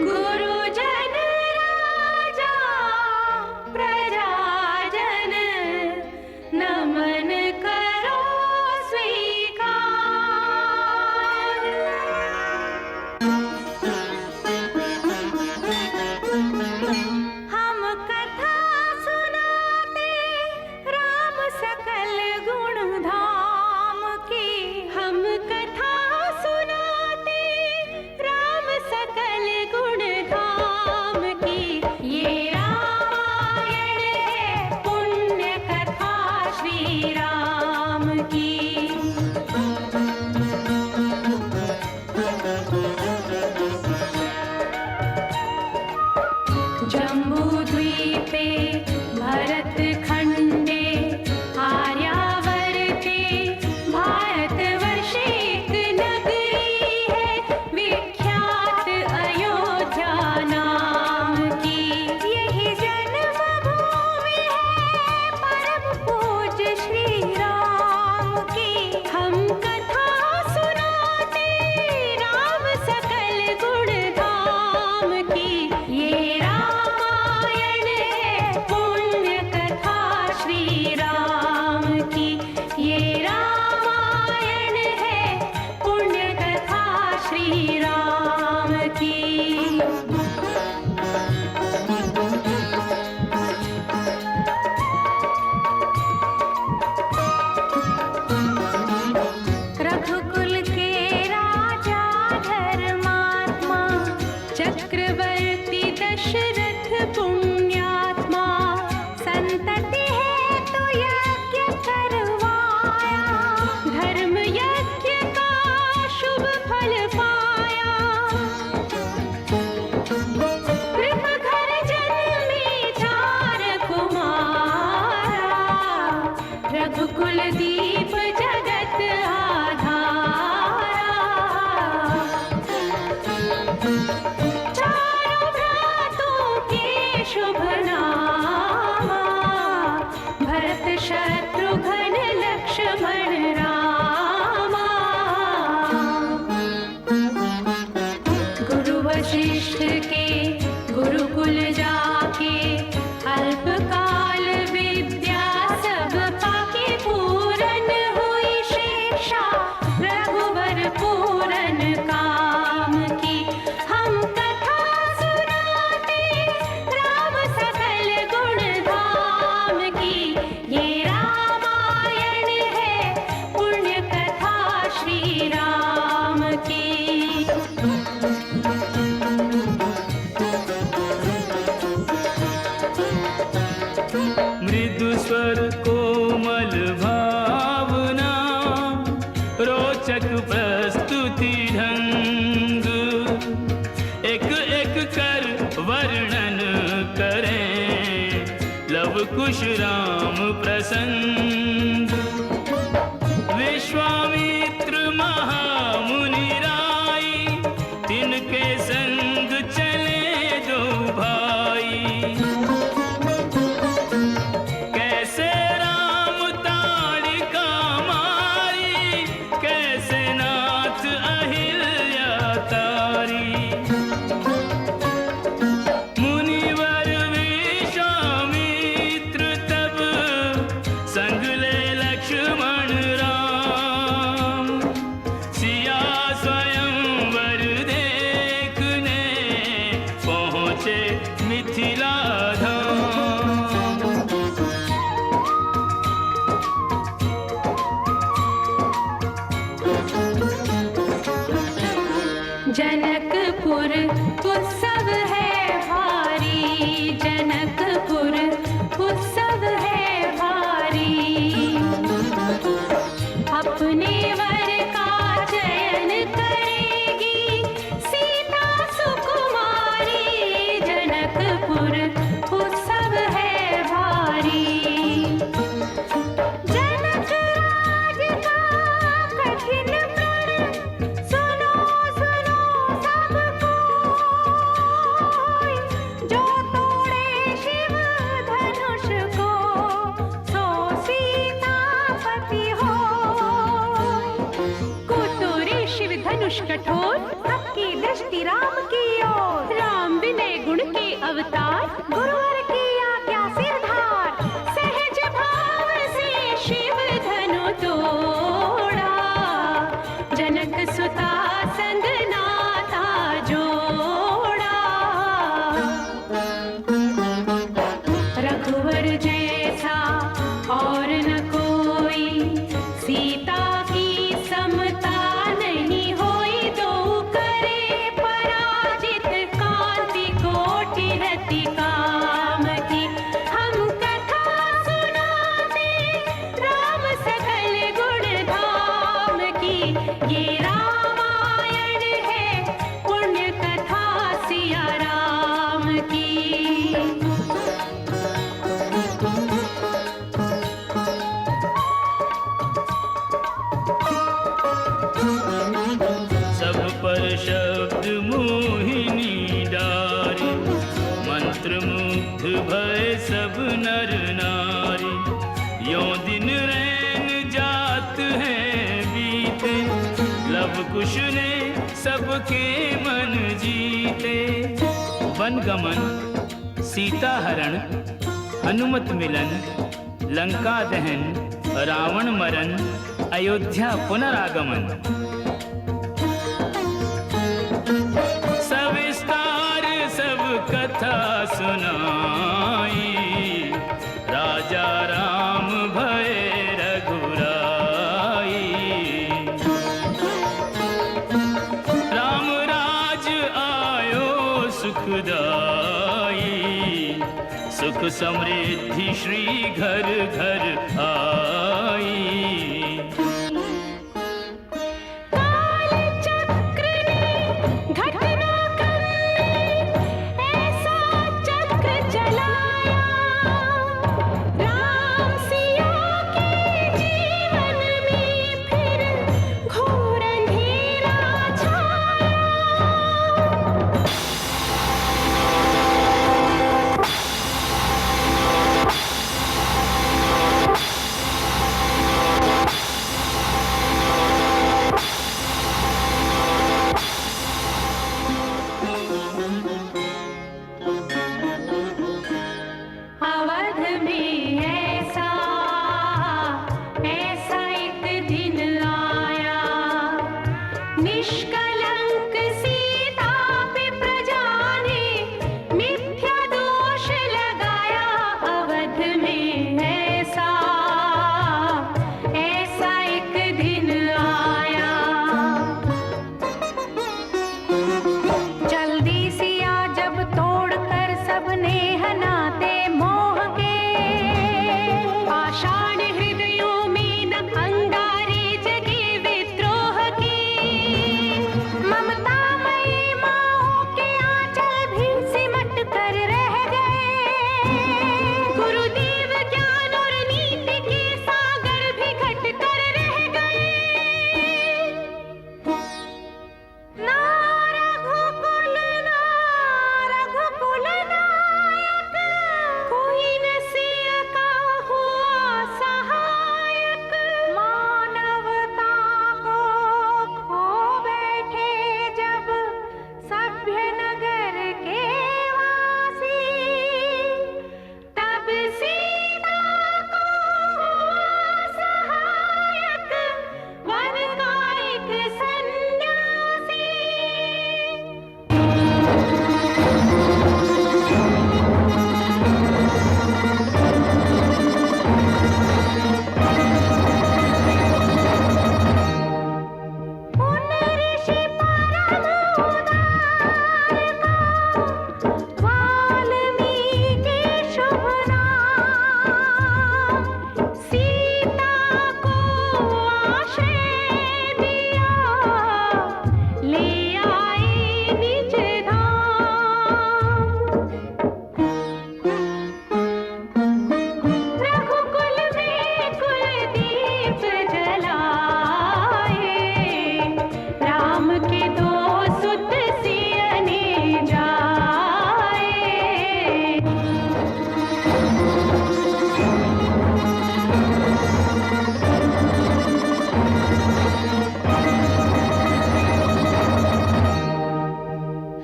गुरुजन राजा प्रजाजन नमन करो स्वीकार। हम कथा सुनाते राम सकल गुण धाम की। हम कथा सुनाते राम सकल गुण धाम की। ये रामायण है पुण्य कथा श्री राम की। जम्बूद्वीपे भरत खंडे आर्यावर्ते भारतवर्षे एक नगरी है विख्यात अयोध्या नाम की। यही जन्मभूमि है परम पूज्य श्री राम की। हम कथा सुनाते राम सकल गुण धाम की। ये रामायण है पुण्य कथा श्री राम की। ये रामायण है पुण्य कथा श्री राम की। रघुकुल के राजा धर्मात्मा चक्रवर्ती दशरथ पुण्यात्मा। संतति है तो यज्ञ करवाया धर्म यज्ञ का शुभ फल पाया। कृप घर जन्मे चार कुमारा रघुकुल दीप जगत आधारा। चारों भ्रातों के शुभ नामा भरत शत्रुघ्न लक्ष्मण रामा। गुरु वशिष्ठ के गुरुकुल जाके अल्पकाल विद्या सब पाके पूरन हुई शिक्षा रघुवर पूरन काम की। हम कथा सुनाते राम सकल गुण धाम की। ये रामायण है पुण्य कथा श्री राम की। मृदु स्वर कोमल भावना रोचक प्रस्तुति ढंग। एक एक कर वर्णन करें लव कुश राम प्रसंग। विश्वामित्र महामुनि राई तिनके संग चले दो भाई। कैसे राम ताड़िका मारी कैसे नाथ अहिल्या तारी। मुनिवर विश्वामित्र तब संग ले लक्ष्मण राम। सिया स्वयंवर देखने पहुँचे मिथिला धाम। जनकपुर उत्सव है भारी। जनकपुर उत्सव है भारी। अपने वर का चयन करेगी सीता सुकुमारी। जनकपुर उत्सव है भारी। जनक राज का कठिन प्रण सुनो सुनो सब कोई। जो तोड़े शिव दृष्टि राम की ओर। राम विनय गुण के अवतार, गुरुवर की आज्ञा सिरधार, सहज भाव से शिव धनु तोड़ा, जनक सुता संग नाता जोड़ा। रघुवर जैसा और न कोई, सीता की समता नहीं होई। दो करे पराजित, कांति कोटि रति काम की। हम कथा सुनाते राम सकल गुण धाम की। ये रामायण है पुण्य कथा सिया राम की। सब पर शब्द मोहिनी डारी, मंत्र मुग्ध भय सब नर नारी। यों दिन रैन जात हैं बीते, लव कुश ने सबके मन जीते। वन गमन, सीता हरण, हनुमत मिलन, लंका दहन, रावण मरण, अयोध्या पुनरागमन। सविस्तार सब कथा सुनाई, राजा राम भय रघुराई। राम राज आयो सुखदाई, सुख समृद्धि श्री घर घर आई। काल चक्र ने घटना कर ऐसा चक्र चलाया, राम सिया के जीवन में फिर घोर अंधेरा छाया।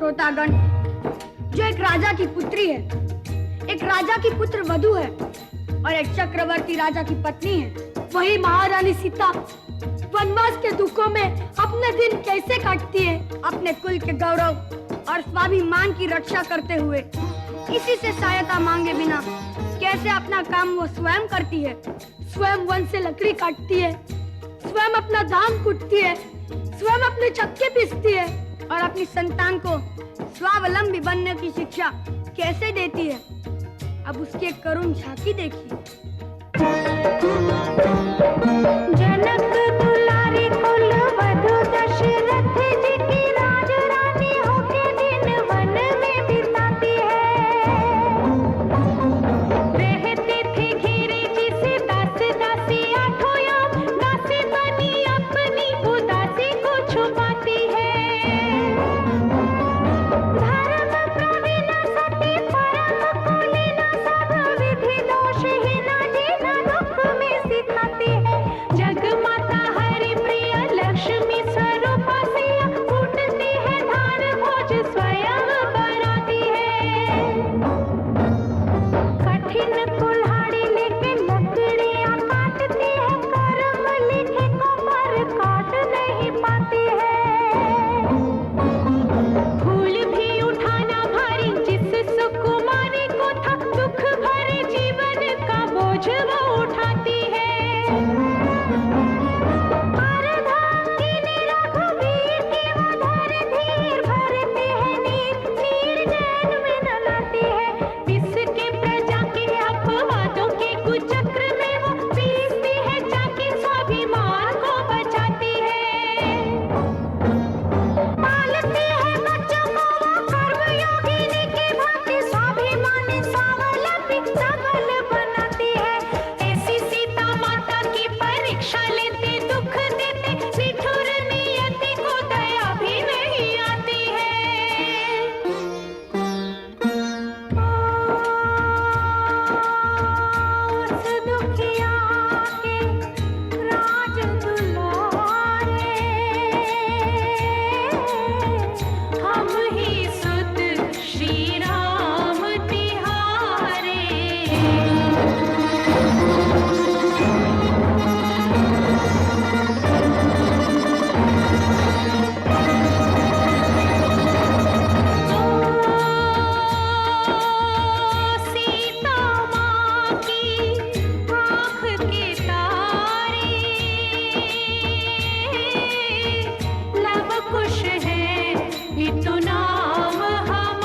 श्रोतागण, जो एक राजा की पुत्री है, एक राजा की पुत्र वधू है और एक चक्रवर्ती राजा की पत्नी है, वही महारानी सीता वनवास के दुखों में अपने दिन कैसे काटती है, अपने कुल के गौरव और स्वाभिमान की रक्षा करते हुए, किसी से सहायता मांगे बिना कैसे अपना काम वो स्वयं करती है। स्वयं वन से लकड़ी काटती है, स्वयं अपना धान कूटती है, स्वयं अपने चक्के पीसती है और अपनी संतान को स्वावलंबी बनने की शिक्षा कैसे देती है। अब उसकी एक करुण झांकी देखिए। जनक दुलारी कुल वधु दशरथ जी की राज रानी होके दिन वन में बिताती है। रहती थी घिरी जिसे दास दासी आठों याम, दासी बनी अपनी उदासी को छुपाती है। धर्म प्रवीण सती परम कुलीन सब विधि दोषहीन जीना दुख में सिखाती है। जगमाता हरि प्रिय लक्ष्मी स्वरूपा सिया फूटती है धार भोज स्वयं बनाती है। कठिन कुल्हाड़ी लेके लकड़ियां काटती है, कर्म लिखे को पर काट नहीं पाती है। फूल भी उठाना भारी जिस सुकुमारी को था, दुख भरे जीवन का बोझ वो उठाती है। अर्धांगिनी रघुवीर की वो धर धीर भरती है नीर, नीर नैन में न लाती है। विष के प्रजा के अपवादों के कुचक्र में वो पीसती है, जाके स्वाभिमान को बचाती है। पालती है बच्चों को वो कर्मयोगिनी की भांति, स्वाभिमानी स्वावलंबी सबल बनाती है। ऐसी सीता माता की परीक्षा लेते, दुख देते, निठुर नियति को दया भी नहीं आती है। उस दुखिया के राज दुलारे, हम ही सुत श्री राम तिहारे। सीता माँ की आँख के तारे, लव कुश है इतु नाम हमारे।